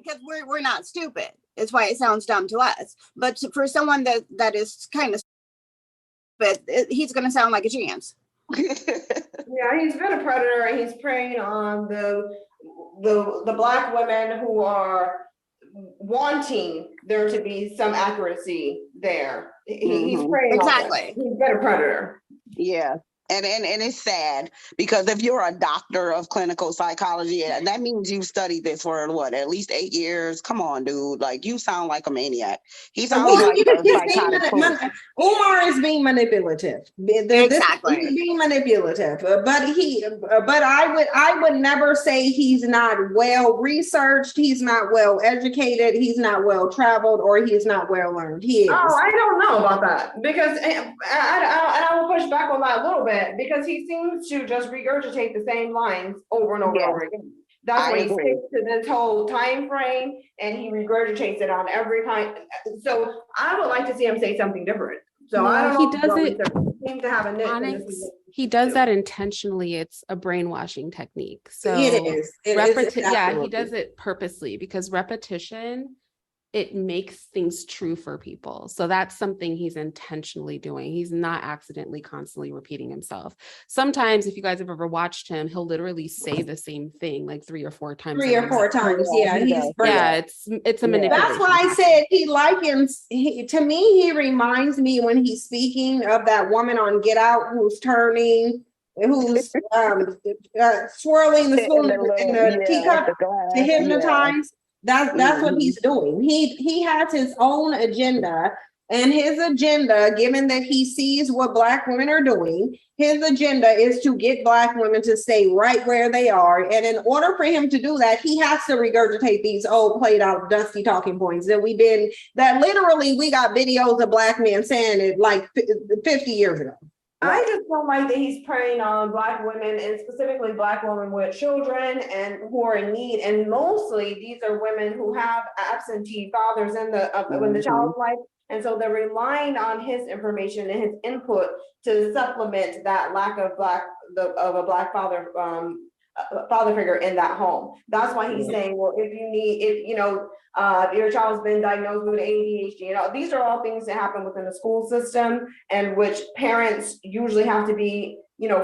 because we're not stupid. It's why it sounds dumb to us. But for someone that is kind of, but he's going to sound like a chance. Yeah, he's been a predator, and he's preying on the Black women who are wanting there to be some accuracy there. He's preying exactly. on them. He's been a predator. Yeah. And it's sad, because if you're a doctor of clinical psychology, that means you've studied this for what, at least 8 years? Come on, dude. Like, you sound like a maniac. He sounds like a psychotic person. Umar is being manipulative. Exactly. He's being manipulative. But I would never say he's not well researched, he's not well educated, he's not well traveled, or he's not well learned. He is. Oh, I don't know about that, because I will push back on that a little bit, because he seems to just regurgitate the same lines over and over and over again. That's why he sticks to this whole time frame, and he regurgitates it on every kind. So I would like to see him say something different. So I don't know. He does it. He seems to have a niche. Onyx, he does that intentionally. It's a brainwashing technique. So it is. Yeah, he does it purposely, because repetition, it makes things true for people. So that's something he's intentionally doing. He's not accidentally constantly repeating himself. Sometimes, if you guys have ever watched him, he'll literally say the same thing like 3 or 4 times. Yeah, it's a manipulation. That's why I said he likens. To me, he reminds me, when he's speaking, of that woman on Get Out who's turning, who's swirling the spoon in the teacup to hypnotize. That's what he's doing. He has his own agenda, and his agenda, given that he sees what Black women are doing, his agenda is to get Black women to stay right where they are. And in order for him to do that, he has to regurgitate these old played out dusty talking points that literally we got videos of Black men saying it like 50 years ago. I just don't like that he's preying on Black women, and specifically Black women with children and who are in need. And mostly these are women who have absentee fathers in the child's life. And so they're relying on his information and his input to supplement that lack of a Black father figure in that home. That's why he's saying, well, if your child's been diagnosed with ADHD, these are all things that happen within the school system, and which parents usually have to be,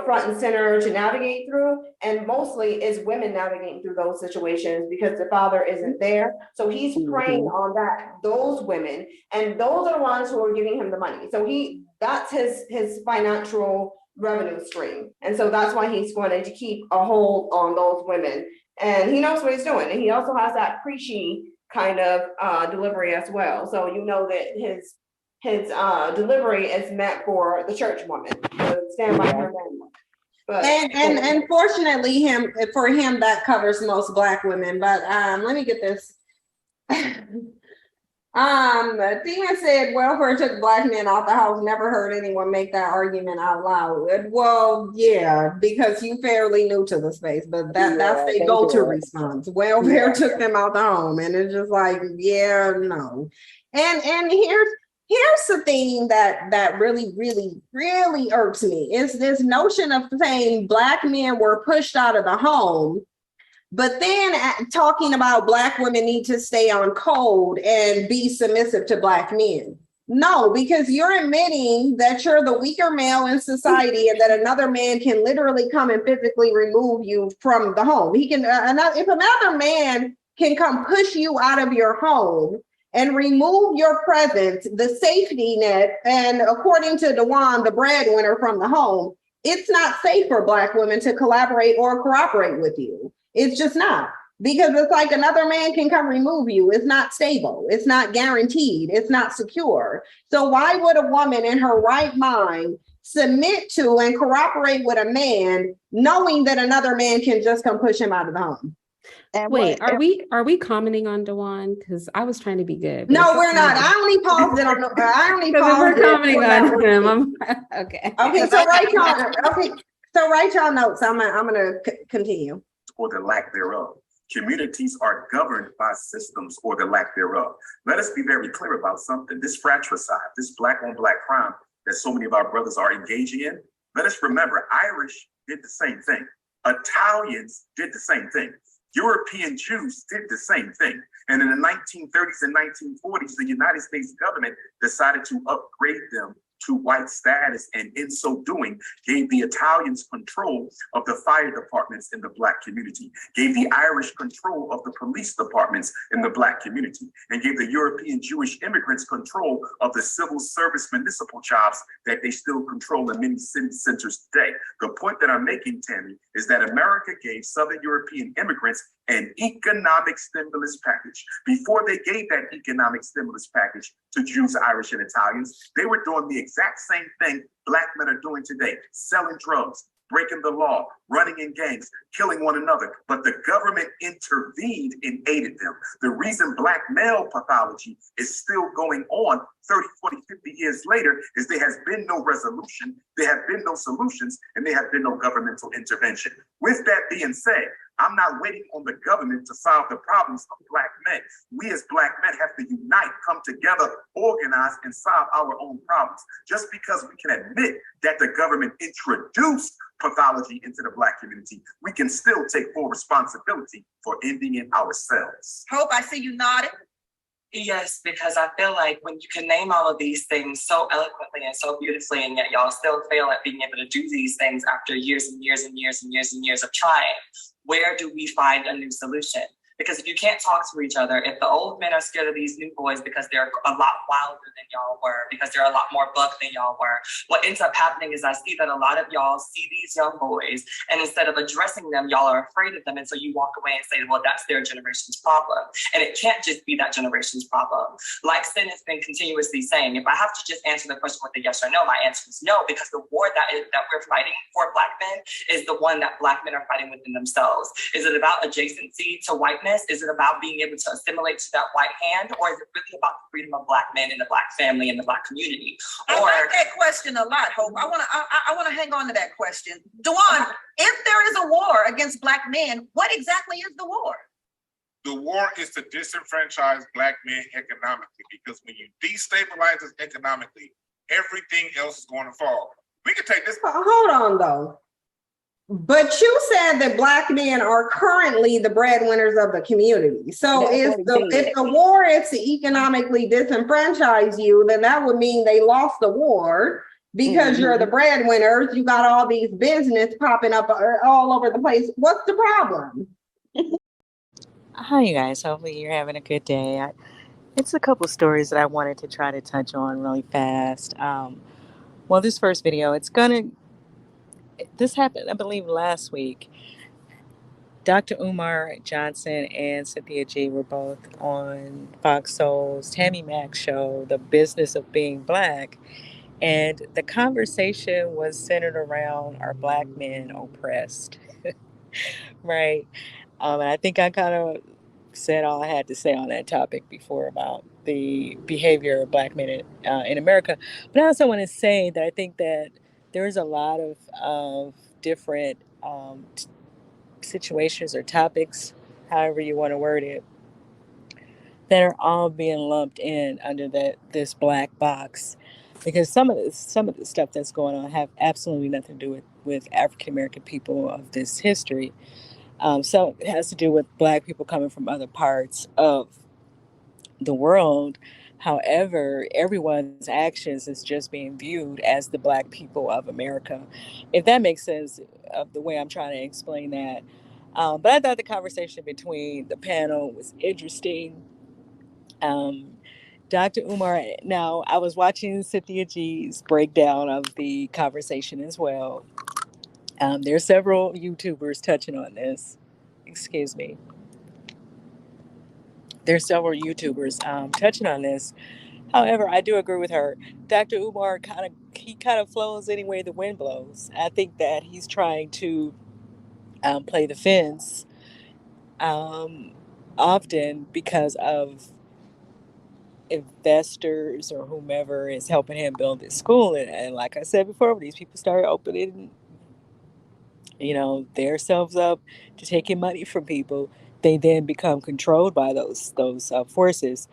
front and center to navigate through. And mostly is women navigating through those situations because the father isn't there. So he's preying on those women, and those are the ones who are giving him the money. So that's his financial revenue stream. And so that's why he's going to keep a hold on those women. And he knows what he's doing. And he also has that preachy kind of delivery as well. So that his delivery is meant for the church woman, to stand by her man. But and fortunately for him that covers most Black women. But let me get this. Tina said welfare took Black men off the house. Never heard anyone make that argument out loud. Well, yeah, because you fairly new to the space, but that's the go-to response. Welfare took them out the home, and it's just like, yeah, no. And here's the thing that really, really, really irks me is this notion of saying Black men were pushed out of the home, but then talking about Black women need to stay on code and be submissive to Black men. No, because you're admitting that you're the weaker male in society, and that another man can literally come and physically remove you from the home. He can, if another man can come push you out of your home and remove your presence, the safety net, and according to Dewan, the breadwinner from the home, it's not safe for Black women to collaborate or cooperate with you. It's just not, because it's like another man can come remove you. It's not stable. It's not guaranteed. It's not secure. So why would a woman in her right mind submit to and cooperate with a man knowing that another man can just come push him out of the home? And wait, are we commenting on Dewan? Because I was trying to be good. No, we're not. I only paused it on. I only paused. We're commenting on him. Okay. Okay. So write y'all. Okay. So write y'all notes. I'm gonna continue. Or the lack thereof. Communities are governed by systems or the lack thereof. Let us be very clear about something. This fratricide, this Black on Black crime that so many of our brothers are engaging in, let us remember Irish did the same thing. Italians did the same thing. European Jews did the same thing. And in the 1930s and 1940s, the United States government decided to upgrade them to white status, and in so doing, gave the Italians control of the fire departments in the Black community, gave the Irish control of the police departments in the Black community, and gave the European Jewish immigrants control of the civil service municipal jobs that they still control in many city centers today. The point that I'm making, Tammy, is that America gave Southern European immigrants an economic stimulus package. Before they gave that economic stimulus package to Jews, Irish, and Italians, they were doing the exact same thing Black men are doing today, selling drugs, breaking the law, running in gangs, killing one another. But the government intervened and aided them. The reason Black male pathology is still going on 30, 40, 50 years later is there has been no resolution, there have been no solutions, and there have been no governmental intervention. With that being said, I'm not waiting on the government to solve the problems of Black men. We as Black men have to unite, come together, organize, and solve our own problems. Just because we can admit that the government introduced pathology into the Black community, we can still take full responsibility for ending it ourselves. Hope, I see you nodding. Yes, because I feel like when you can name all of these things so eloquently and so beautifully, and yet y'all still fail at being able to do these things after years and years and years and years and years of trying, where do we find a new solution? Because if you can't talk to each other, if the old men are scared of these new boys because they're a lot wilder than y'all were, because they're a lot more buck than y'all were, what ends up happening is I see that a lot of y'all see these young boys, and instead of addressing them, y'all are afraid of them. And so you walk away and say, well, that's their generation's problem. And it can't just be that generation's problem. Like Sin has been continuously saying, if I have to just answer the question with a yes or no, my answer is no, because the war that we're fighting for Black men is the one that Black men are fighting within themselves. Is it about adjacency to white? Is it about being able to assimilate to that white hand, or is it really about the freedom of Black men in the Black family and the Black community? I like that question a lot, Hope. I want to hang on to that question. Dewan, if there is a war against Black men, what exactly is the war? The war is to disenfranchise Black men economically, because when you destabilize us economically, everything else is going to fall. We can take this. Hold on, though. But you said that Black men are currently the breadwinners of the community. So if the war is to economically disenfranchise you, then that would mean they lost the war because you're the breadwinners. You got all these business popping up all over the place. What's the problem? Hi, you guys. Hopefully you're having a good day. It's a couple stories that I wanted to try to touch on really fast. Well, this first video, this happened, I believe, last week. Dr. Umar Johnson and Cynthia G were both on Fox Soul's Tammi Mac show, The Business of Being Black. And the conversation was centered around, are Black men oppressed? Right? And I think I kind of said all I had to say on that topic before about the behavior of Black men in America. But I also want to say that I think that there's a lot of different situations or topics, however you want to word it, that are all being lumped in under this black box, because some of the stuff that's going on have absolutely nothing to do with African American people of this history. So it has to do with Black people coming from other parts of the world. However, everyone's actions is just being viewed as the Black people of America, if that makes sense of the way I'm trying to explain that. But I thought the conversation between the panel was interesting. Dr. Umar, now I was watching Cynthia G's breakdown of the conversation as well. There are several YouTubers touching on this. Excuse me. There's several YouTubers touching on this. However, I do agree with her. Dr. Umar kind of flows any way the wind blows. I think that he's trying to play the fence often because of investors or whomever is helping him build this school. And like I said before, when these people start opening, their selves up to taking money from people, they then become controlled by those forces.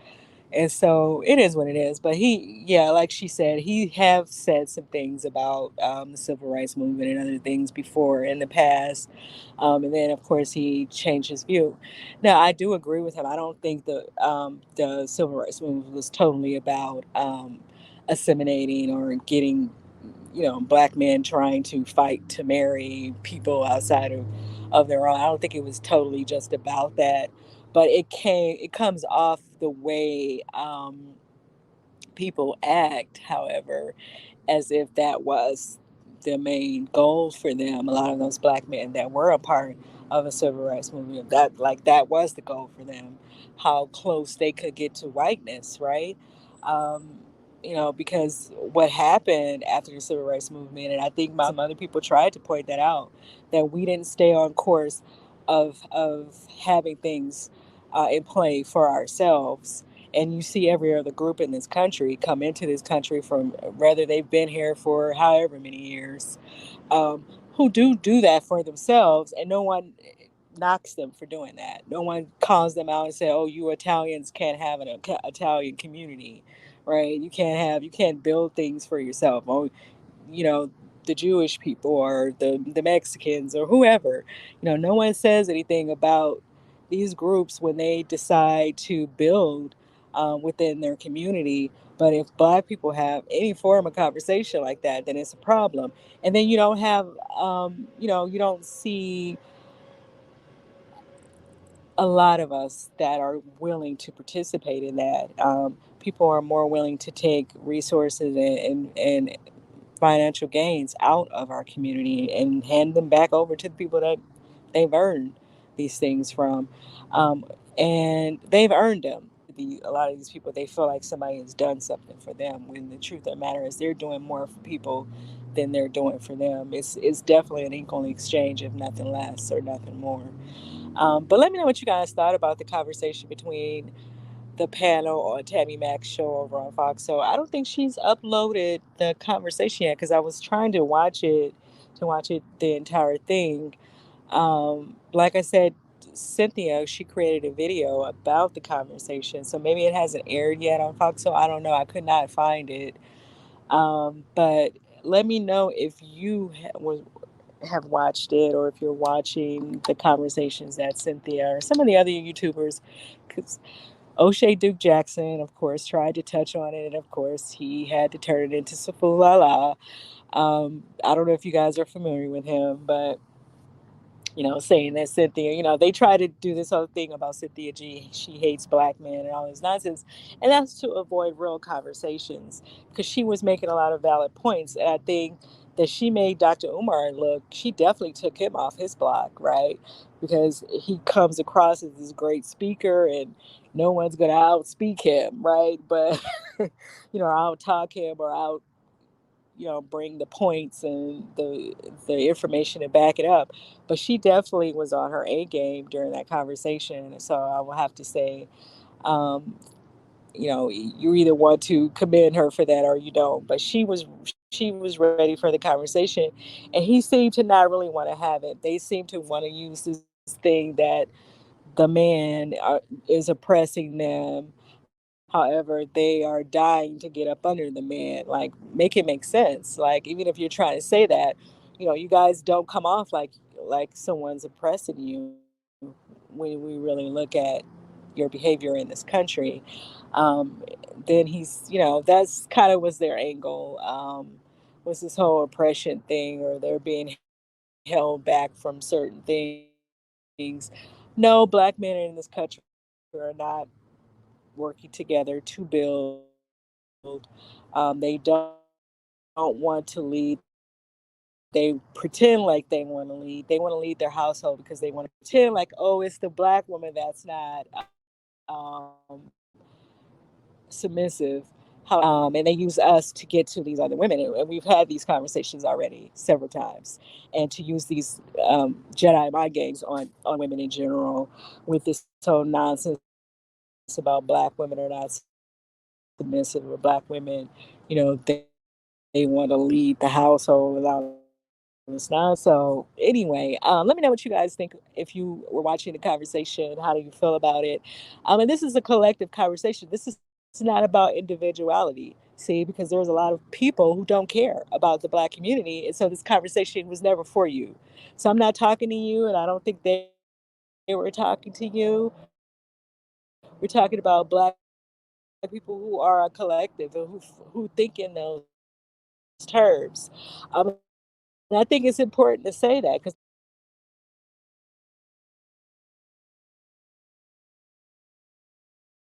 And so it is what it is. But he, yeah, like she said, he have said some things about the civil rights movement and other things before in the past. And then, of course, he changed his view. Now, I do agree with him. I don't think the civil rights movement was totally about assimilating or getting, black men trying to fight to marry people outside of their own. I don't think it was totally just about that, but it comes off the way people act, however, as if that was the main goal for them. A lot of those black men that were a part of a civil rights movement, that was the goal for them, how close they could get to whiteness, right? Um, because what happened after the civil rights movement, and I think some other people tried to point that out, that we didn't stay on course of having things in play for ourselves. And you see every other group in this country come into this country from whether they've been here for however many years, who do that for themselves, and no one knocks them for doing that. No one calls them out and say, "Oh, you Italians can't have an Italian community, right? You can't build things for yourself. Oh, you know the Jewish people or the Mexicans or whoever. No one says anything about these groups when they decide to build within their community. But if black people have any form of conversation like that, then it's a problem. And then you don't have, you don't see a lot of us that are willing to participate in that. People are more willing to take resources and financial gains out of our community and hand them back over to the people that they've earned these things from. And they've earned them. A lot of these people, they feel like somebody has done something for them, when the truth of the matter is they're doing more for people than they're doing for them. It's definitely an equal exchange, if nothing less or nothing more. But let me know what you guys thought about the conversation between the panel on Tammi Mac's show over on Fox. So I don't think she's uploaded the conversation yet, because I was trying to watch it the entire thing. Like I said, Cynthia, she created a video about the conversation, so maybe it hasn't aired yet on Fox. So I don't know. I could not find it. But let me know if you have watched it, or if you're watching the conversations that Cynthia or some of the other YouTubers, because O'Shea Duke Jackson, of course, tried to touch on it, and of course, he had to turn it into Safulala. I don't know if you guys are familiar with him, but saying that Cynthia, they try to do this whole thing about Cynthia G. She hates black men and all this nonsense. And that's to avoid real conversations, because she was making a lot of valid points. And I think that she made Dr. Umar look, she definitely took him off his block, right? Because he comes across as this great speaker, and no one's going to outspeak him, right? But, out talk him or out bring the points and the information to back it up. But she definitely was on her A game during that conversation. So I will have to say, um, you either want to commend her for that or you don't. But she was ready for the conversation, and he seemed to not really want to have it. They seem to want to use this thing that the man is oppressing them. However, they are dying to get up under the man. Like, make it make sense. Like, even if you're trying to say that, you guys don't come off like someone's oppressing you when we really look at your behavior in this country. Um, then that's kind of was their angle. Was this whole oppression thing, or they're being held back from certain things? No, black men in this country are not working together to build. They don't want to lead. They pretend like they want to lead. They want to lead their household because they want to pretend like, oh, it's the black woman that's not um, submissive. And they use us to get to these other women. And we've had these conversations already several times. And to use these Jedi mind games on women in general, with this whole nonsense about black women are not submissive, or black women, they want to lead the household without this now. So anyway, let me know what you guys think. If you were watching the conversation, how do you feel about it? And this is a collective conversation. This is It's not about individuality, see, because there's a lot of people who don't care about the Black community. And so this conversation was never for you. So I'm not talking to you, and I don't think they were talking to you. We're talking about Black people who are a collective and who think in those terms. And I think it's important to say that because